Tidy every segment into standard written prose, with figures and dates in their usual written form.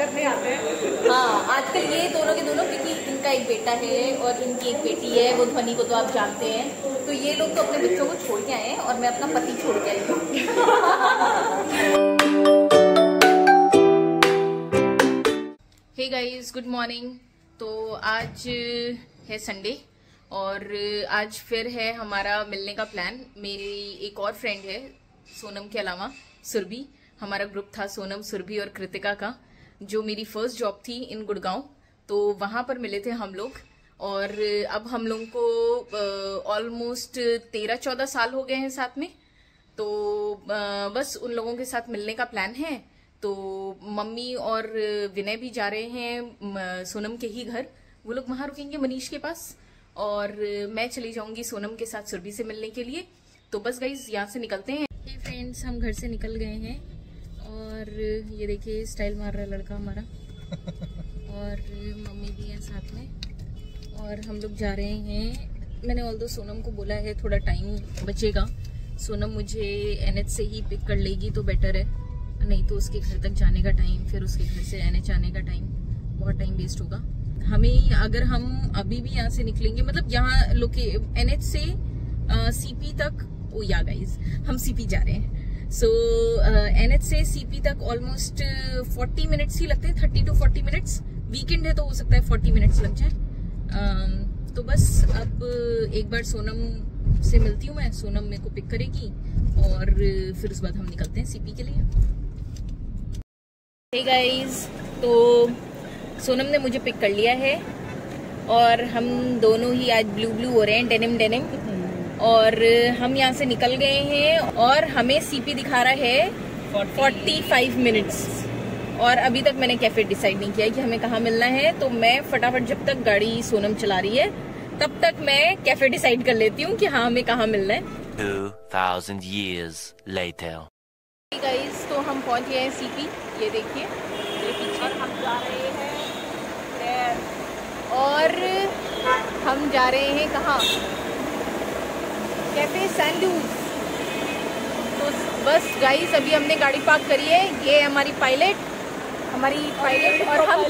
करने आते हैं। हाँ, आजकल ये दोनों के दोनों, क्योंकि इनका एक बेटा है और इनकी एक बेटी है, वो ध्वनि को तो आप जानते हैं। तो ये लोग तो अपने बच्चों को छोड़ के आए हैं और मैं अपना पति छोड़ के आई हूँ। Hey guys, good morning. तो आज है संडे और आज फिर है हमारा मिलने का प्लान। मेरी एक और फ्रेंड है सोनम के अलावा, सुरभि। हमारा ग्रुप था सोनम, सुरभि और कृतिका का, जो मेरी फर्स्ट जॉब थी इन गुड़गांव। तो वहां पर मिले थे हम लोग और अब हम लोगों को ऑलमोस्ट 13-14 साल हो गए हैं साथ में। तो बस उन लोगों के साथ मिलने का प्लान है। तो मम्मी और विनय भी जा रहे हैं सोनम के ही घर। वो लोग वहां रुकेंगे मनीष के पास और मैं चली जाऊंगी सोनम के साथ सुरभि से मिलने के लिए। तो बस गाइज यहाँ से निकलते हैं। हे फ्रेंड्स, हम घर से निकल गए हैं और ये देखिए स्टाइल मार रहा है लड़का हमारा और मम्मी भी है साथ में और हम लोग जा रहे हैं। मैंने ऑल्दो सोनम को बोला है थोड़ा टाइम बचेगा, सोनम मुझे NH से ही पिक कर लेगी तो बेटर है, नहीं तो उसके घर तक जाने का टाइम, फिर उसके घर से NH आने का टाइम, बहुत टाइम वेस्ट होगा हमें। अगर हम अभी भी यहाँ से निकलेंगे, मतलब यहाँ NH से CP तक, ओ या गाइज हम CP जा रहे हैं। सो NH से CP तक ऑलमोस्ट 40 मिनट्स ही लगते हैं, 30 to 40 मिनट्स। वीकेंड है तो हो सकता है 40 मिनट्स लग जाए। तो बस अब एक बार सोनम से मिलती हूँ मैं, सोनम मेरे को पिक करेगी और फिर उस बाद हम निकलते हैं CP के लिए। हे गाइज, तो सोनम ने मुझे पिक कर लिया है और हम दोनों ही आज ब्लू हो रहे हैं, डेनिम। और हम यहाँ से निकल गए हैं और हमें CP दिखा रहा है 45 मिनट्स और अभी तक मैंने कैफे डिसाइड नहीं किया कि हमें कहाँ मिलना है। तो मैं फटाफट, जब तक गाड़ी सोनम चला रही है तब तक मैं कैफे डिसाइड कर लेती हूँ कि हाँ हमें कहाँ मिलना है। 2000 years later. गाइस, तो हम पहुँच गए हैं CP। ये देखिए, ये पीछे हम जा रहे हैं और हम जा रहे हैं कहाँ? कैफे सैंडूज। तो बस गाइस, अभी हमने गाड़ी पार्क करी है। ये हमारी पायलट और हम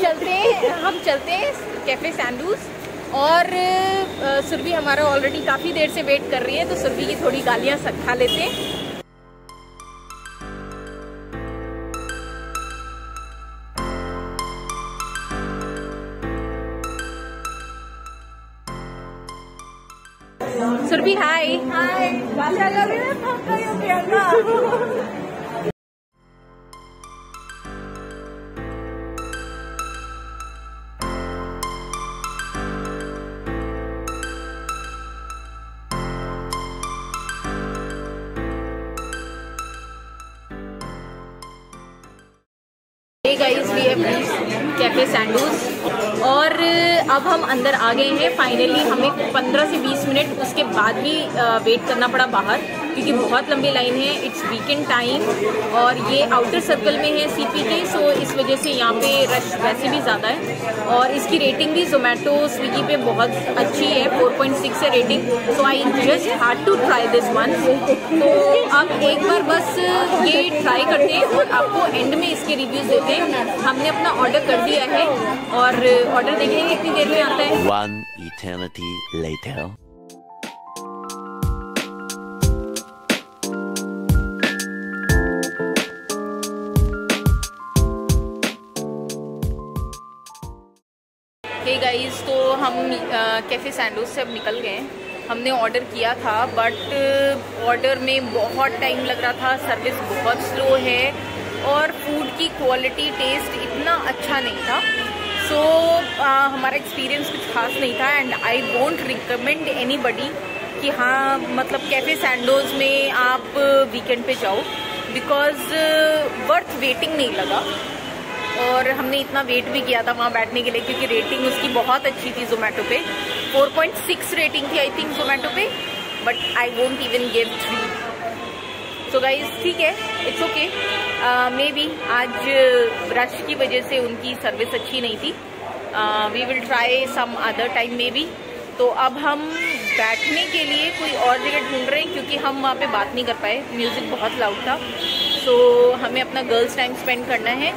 चलते हैं कैफे सैंडूज। और सुरभि हमारा ऑलरेडी काफी देर से वेट कर रही है, तो सुरभि की थोड़ी गालियां खा लेते हैं। Surabhi hi. Hey guys, we have reached cafe सैंडूज और अब हम अंदर आ गए हैं फाइनली। हमें 15 से 20 मिनट उसके बाद भी वेट करना पड़ा बाहर, क्योंकि बहुत लंबी लाइन है। इट्स वीकेंड टाइम और ये आउटर सर्कल में है CP के, सो इस वजह से यहाँ पे रश वैसे भी ज़्यादा है। और इसकी रेटिंग भी जोमेटो, स्विगी पे बहुत अच्छी है, 4.6 है rating. So I just had to try this one. तो अब एक बार बस ये ट्राई करते हैं और आपको एंड में इसके रिव्यूज देते हैं। हमने अपना ऑर्डर कर दिया है और ऑर्डर देखेंगे कितनी देर में आता है। One eternity later. Hey guys, तो हम कैफे सैंडूज से अब निकल गए हैं। हमने ऑर्डर किया था बट ऑर्डर में बहुत टाइम लग रहा था, सर्विस बहुत स्लो है और फूड की क्वालिटी, टेस्ट इतना अच्छा नहीं था। सो हमारा एक्सपीरियंस कुछ खास नहीं था and I won't recommend anybody कि हाँ मतलब कैफे सैंडोज में आप वीकेंड पे जाओ, बिकॉज वर्थ वेटिंग नहीं लगा। और हमने इतना वेट भी किया था वहाँ बैठने के लिए, क्योंकि रेटिंग उसकी बहुत अच्छी थी जोमेटो पे, 4.6 रेटिंग थी आई थिंक जोमेटो पे, but I won't even give 3। So guys ठीक है, इट्स ओके। मे बी आज रश की वजह से उनकी सर्विस अच्छी नहीं थी। We will try some other time maybe. तो अब हम बैठने के लिए कोई और जगह ढूंढ रहे हैं, क्योंकि हम वहाँ पे बात नहीं कर पाए, म्यूज़िक बहुत लाउड था। सो हमें अपना गर्ल्स टाइम स्पेंड करना है।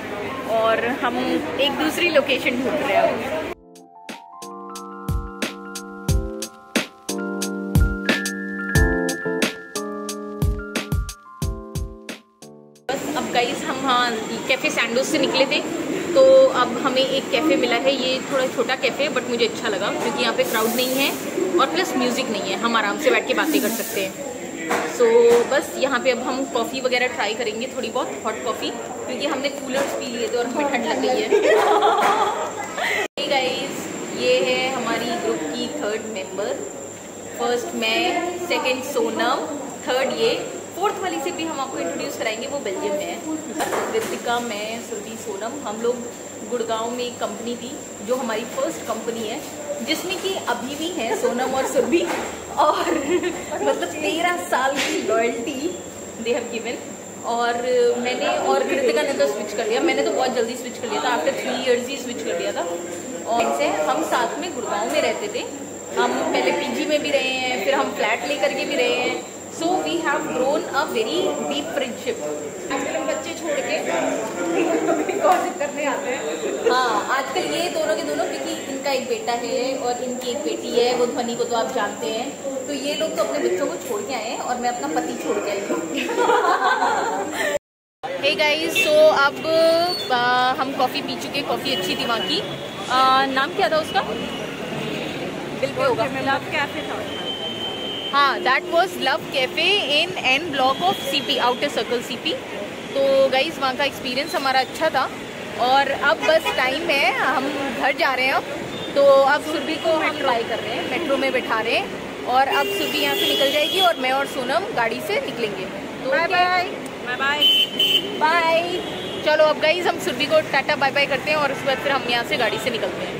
और हम एक दूसरी लोकेशन ढूंढ रहे हैं। बस अब गाइस हम कैफ़े सैंडोज से निकले थे, तो अब हमें एक कैफ़े मिला है। ये थोड़ा छोटा कैफ़े है बट मुझे अच्छा लगा क्योंकि यहाँ पे क्राउड नहीं है और प्लस म्यूज़िक नहीं है, हम आराम से बैठ के बातें कर सकते हैं। बस यहाँ पे अब हम कॉफ़ी वगैरह ट्राई करेंगे, थोड़ी बहुत हॉट कॉफ़ी, क्योंकि हमने कूलर्स पी लिए थे और हमें ठंड लग गई है। hey गाइस, ये है हमारी ग्रुप की 3rd मेंबर। फर्स्ट मैं, सेकंड सोनम, थर्ड ये, फोर्थ वाली से भी हम आपको इंट्रोड्यूस कराएंगे, वो बेल्जियम में है। रितिका, मैं, सुरभि, सोनम, हम लोग गुड़गांव में एक कंपनी थी जो हमारी फर्स्ट कंपनी है, जिसमें कि अभी भी है सोनम और सुरभि, और मतलब 13 साल की लॉयल्टी दे हैव गिवन। और मैंने और कृतिका ने तो स्विच कर लिया, मैंने तो बहुत जल्दी स्विच कर लिया था, आफ्टर 3 इयर्स ही स्विच कर लिया था। और इनसे हम साथ में गुड़गांव में रहते थे, हम पहले पीजी में भी रहे हैं, फिर हम फ्लैट लेकर के भी रहे हैं। So we have grown a very deep friendship. आजकल हम बच्चे छोड़ के गॉसिप करने आते हैं। हाँ, आजकल ये दोनों के दोनों, क्योंकि इनका एक बेटा है और इनकी एक बेटी है, वो ध्वनि को तो आप जानते हैं, तो ये लोग तो अपने बच्चों को छोड़ के आए हैं और मैं अपना पति छोड़ के आई हूँ। हे गाइस, सो अब हम कॉफ़ी पी चुके, कॉफ़ी अच्छी थी वहाँ की। नाम क्या था उसका? बिल पे होगा, लव कैफे था। हाँ, that was love cafe in an block of CP, outer circle CP. तो गाइस, वहाँ का एक्सपीरियंस हमारा अच्छा था। और अब बस टाइम है, हम घर जा रहे हैं अब। तो अब सुरभि को हम ट्राई कर रहे हैं, मेट्रो में बैठा रहे हैं, और अब सुरभि यहाँ से निकल जाएगी और मैं और सोनम गाड़ी से निकलेंगे। तो बाय बाय बाय बाय। चलो अब गाइस, हम सुरभि को टाटा बाय बाय करते हैं और उसके बाद फिर हम यहाँ से गाड़ी से निकलते हैं।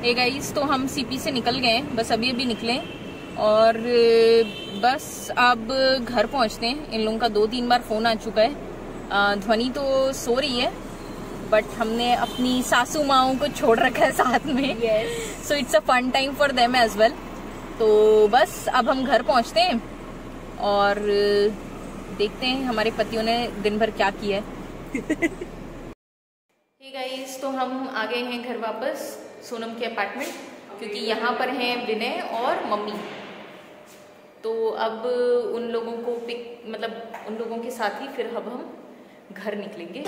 हे गाइस, तो हम सीपी से निकल गए, बस अभी अभी निकले, और बस अब घर पहुंचते हैं। इन लोगों का 2-3 बार फ़ोन आ चुका है। ध्वनि तो सो रही है, बट हमने अपनी सासू माओं को छोड़ रखा है साथ में। So it's a fun time for them as well. तो बस अब हम घर पहुंचते हैं और देखते हैं हमारे पतियों ने दिन भर क्या किया है। हे गाइस, तो हम आ गए हैं घर वापस, सोनम के अपार्टमेंट, क्योंकि यहाँ पर हैं विनय और मम्मी। तो अब उन लोगों को उन लोगों के साथ ही फिर अब हम घर निकलेंगे।